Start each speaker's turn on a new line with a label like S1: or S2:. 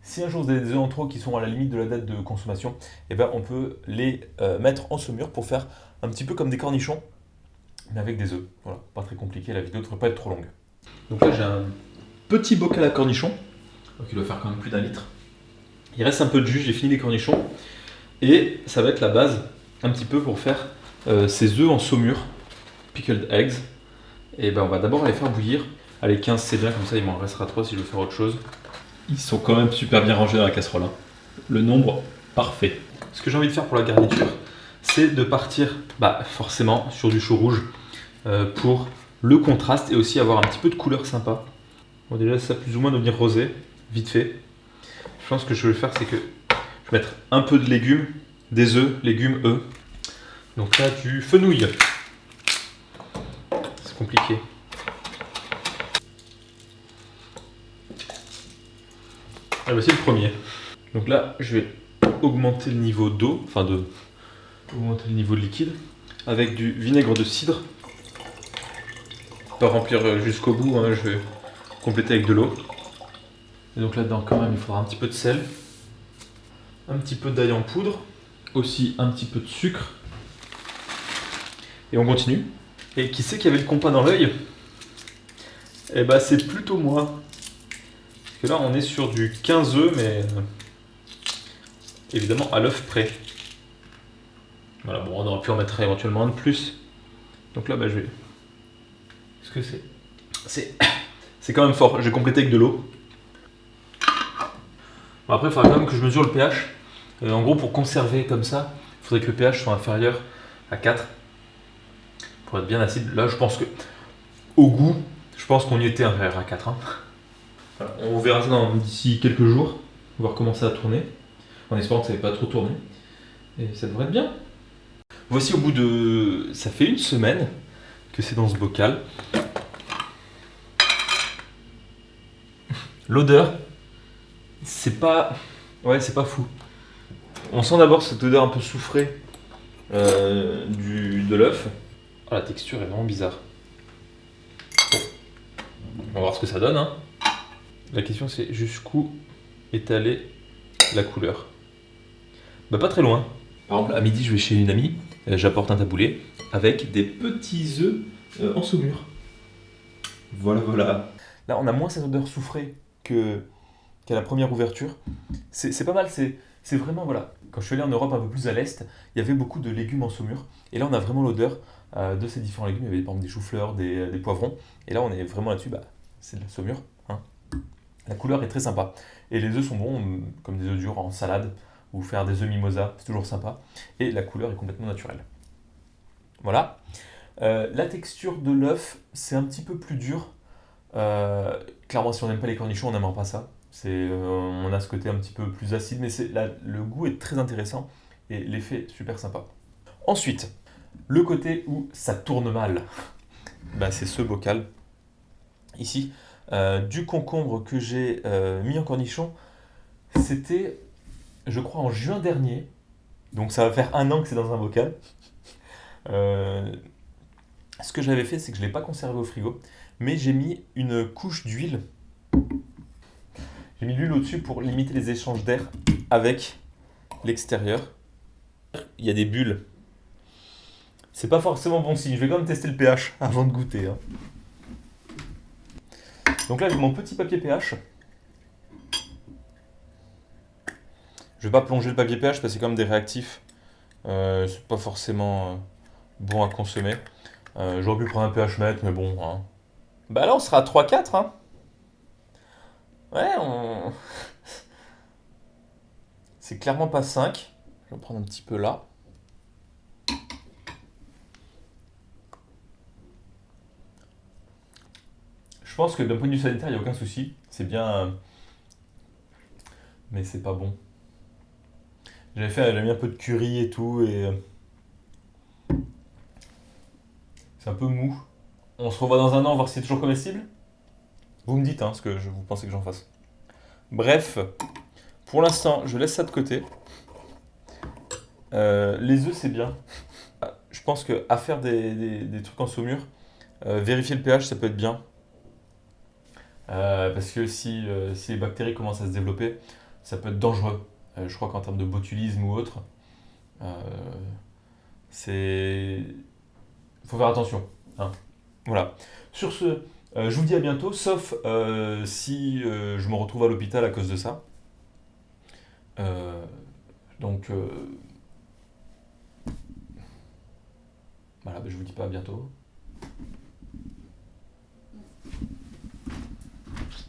S1: Si un jour vous avez des œufs en trop qui sont à la limite de la date de consommation, eh ben, on peut les mettre en saumure pour faire un petit peu comme des cornichons, mais avec des œufs. Voilà, pas très compliqué, la vidéo ne devrait pas être trop longue. Donc là j'ai un petit bocal à cornichons, donc il doit faire quand même plus d'1 litre. Il reste un peu de jus, j'ai fini les cornichons, et ça va être la base un petit peu pour faire ces œufs en saumure, pickled eggs. Et ben on va d'abord les faire bouillir. Allez, 15 c'est bien, comme ça il m'en restera 3 si je veux faire autre chose. Ils sont quand même super bien rangés dans la casserole, hein. Le nombre parfait. Ce que j'ai envie de faire pour la garniture, c'est de partir forcément sur du chou rouge pour le contraste et aussi avoir un petit peu de couleur sympa. Bon, déjà ça plus ou moins devenir rosé, vite fait. Je pense que je vais faire, c'est que je vais mettre un peu de légumes, des œufs, légumes, œufs. Donc là du fenouil. C'est compliqué. Ah, voici le premier. Donc là, je vais augmenter le niveau d'eau, augmenter le niveau de liquide, avec du vinaigre de cidre. Pas remplir jusqu'au bout, hein, je vais compléter avec de l'eau. Et donc là-dedans, quand même, il faudra un petit peu de sel, un petit peu d'ail en poudre, aussi un petit peu de sucre. Et on continue. Et qui c'est qui avait le compas dans l'œil? Eh ben, c'est plutôt moi. Parce que là, on est sur du 15 œufs, mais évidemment à l'œuf près. Voilà, bon, on aurait pu en mettre éventuellement un de plus. Donc là, je vais. Qu'est-ce que c'est? C'est quand même fort. J'ai complété avec de l'eau. Bon, après, il faudra quand même que je mesure le pH. En gros, pour conserver comme ça, il faudrait que le pH soit inférieur à 4 pour être bien acide. Là, je pense que, au goût, je pense qu'on y était inférieur à 4. Hein. Voilà, on verra ça d'ici quelques jours, voir comment ça a tourné, en espérant que ça n'ait pas trop tourné. Et ça devrait être bien. Voici au bout de. Ça fait 1 semaine que c'est dans ce bocal. L'odeur, c'est pas. Ouais, c'est pas fou. On sent d'abord cette odeur un peu soufrée de l'œuf. Ah, la texture est vraiment bizarre. Bon. On va voir ce que ça donne. Hein. La question c'est jusqu'où est allée la couleur. Pas très loin. Par exemple, à midi, je vais chez une amie, j'apporte un taboulé avec des petits œufs en saumure. Voilà, voilà. Là, on a moins cette odeur soufrée qu'à la première ouverture. C'est pas mal, c'est vraiment, voilà. Quand je suis allé en Europe un peu plus à l'est, il y avait beaucoup de légumes en saumure. Et là, on a vraiment l'odeur de ces différents légumes. Il y avait par exemple des choux-fleurs, des poivrons. Et là, on est vraiment là-dessus, c'est de la saumure. Hein. La couleur est très sympa. Et les œufs sont bons, comme des œufs durs en salade, ou faire des œufs mimosa, c'est toujours sympa. Et la couleur est complètement naturelle. Voilà. La texture de l'œuf, c'est un petit peu plus dur. Clairement, si on n'aime pas les cornichons, on n'aimera pas ça. On a ce côté un petit peu plus acide, mais le goût est très intéressant et l'effet est super sympa. Ensuite, le côté où ça tourne mal, c'est ce bocal ici. Du concombre que j'ai mis en cornichon, c'était, je crois, en juin dernier. Donc ça va faire 1 an que c'est dans un bocal. Ce que j'avais fait, c'est que je ne l'ai pas conservé au frigo, mais j'ai mis une couche d'huile. J'ai mis l'huile au-dessus pour limiter les échanges d'air avec l'extérieur. Il y a des bulles. C'est pas forcément bon signe. Je vais quand même tester le pH avant de goûter. Hein. Donc là, j'ai mon petit papier pH. Je vais pas plonger le papier pH parce que c'est comme des réactifs. C'est pas forcément bon à consommer. J'aurais pu prendre un pH mètre, mais bon. Hein. Là, on sera à 3-4. Hein. Ouais, c'est clairement pas 5. Je vais prendre un petit peu là. Je pense que d'un point de vue sanitaire, il n'y a aucun souci. C'est bien. Mais c'est pas bon. J'ai mis un peu de curry et tout, et c'est un peu mou. On se revoit dans 1 an, voir si c'est toujours comestible. Vous me dites ce que vous pensez que j'en fasse. Bref, pour l'instant, je laisse ça de côté. Les œufs, c'est bien. Je pense qu'à faire des trucs en saumure, vérifier le pH, ça peut être bien. Parce que si les bactéries commencent à se développer, ça peut être dangereux. Je crois qu'en termes de botulisme ou autre, c'est... faut faire attention, hein. Voilà. Sur ce, je vous dis à bientôt, sauf si je me retrouve à l'hôpital à cause de ça. Donc, voilà, je vous dis pas à bientôt.